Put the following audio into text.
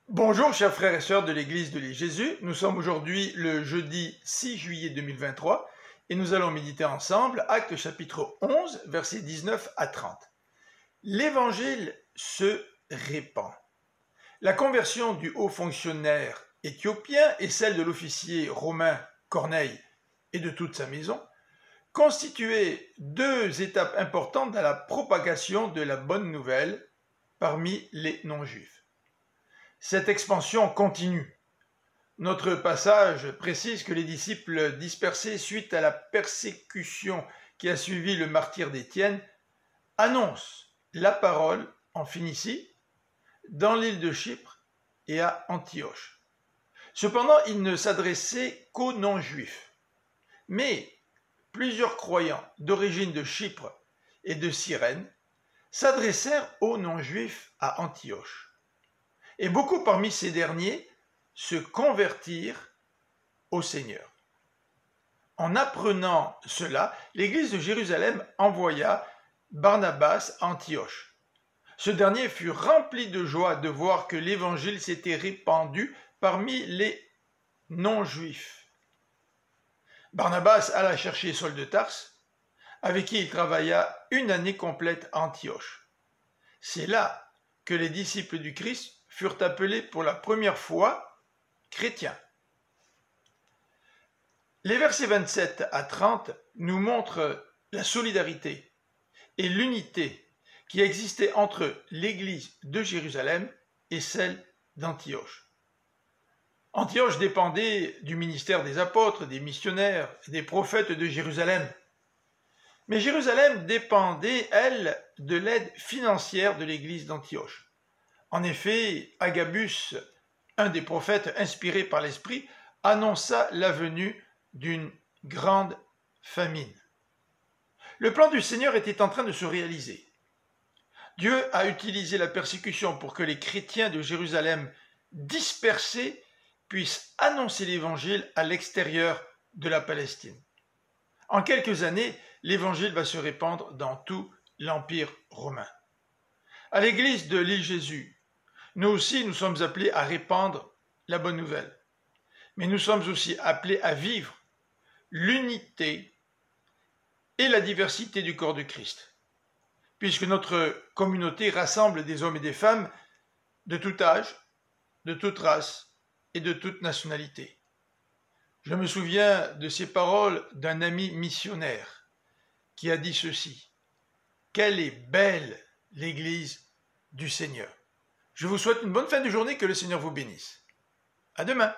Bonjour chers frères et sœurs de l'église de l'île Jésus, nous sommes aujourd'hui le jeudi 6 juillet 2023 et nous allons méditer ensemble Actes chapitre 11 versets 19 à 30. L'évangile se répand. La conversion du haut fonctionnaire éthiopien et celle de l'officier romain Corneille et de toute sa maison constituaient deux étapes importantes dans la propagation de la bonne nouvelle parmi les non-juifs. Cette expansion continue. Notre passage précise que les disciples dispersés suite à la persécution qui a suivi le martyre d'Étienne annoncent la parole en Phénicie, dans l'île de Chypre et à Antioche. Cependant, ils ne s'adressaient qu'aux non-juifs. Mais plusieurs croyants d'origine de Chypre et de Cyrène s'adressèrent aux non-juifs à Antioche. Et beaucoup parmi ces derniers se convertirent au Seigneur. En apprenant cela, l'église de Jérusalem envoya Barnabas à Antioche. Ce dernier fut rempli de joie de voir que l'évangile s'était répandu parmi les non-juifs. Barnabas alla chercher Saul de Tarse, avec qui il travailla une année complète à Antioche. C'est là que les disciples du Christ furent appelés pour la première fois chrétiens. Les versets 27 à 30 nous montrent la solidarité et l'unité qui existait entre l'église de Jérusalem et celle d'Antioche. Antioche dépendait du ministère des apôtres, des missionnaires et des prophètes de Jérusalem. Mais Jérusalem dépendait, elle, de l'aide financière de l'église d'Antioche. En effet, Agabus, un des prophètes inspirés par l'Esprit, annonça la venue d'une grande famine. Le plan du Seigneur était en train de se réaliser. Dieu a utilisé la persécution pour que les chrétiens de Jérusalem dispersés puissent annoncer l'Évangile à l'extérieur de la Palestine. En quelques années, l'Évangile va se répandre dans tout l'Empire romain. À l'église de l'île Jésus, nous aussi, nous sommes appelés à répandre la bonne nouvelle. Mais nous sommes aussi appelés à vivre l'unité et la diversité du corps de Christ, puisque notre communauté rassemble des hommes et des femmes de tout âge, de toute race et de toute nationalité. Je me souviens de ces paroles d'un ami missionnaire qui a dit ceci: « Quelle est belle l'Église du Seigneur !» Je vous souhaite une bonne fin de journée, que le Seigneur vous bénisse. À demain.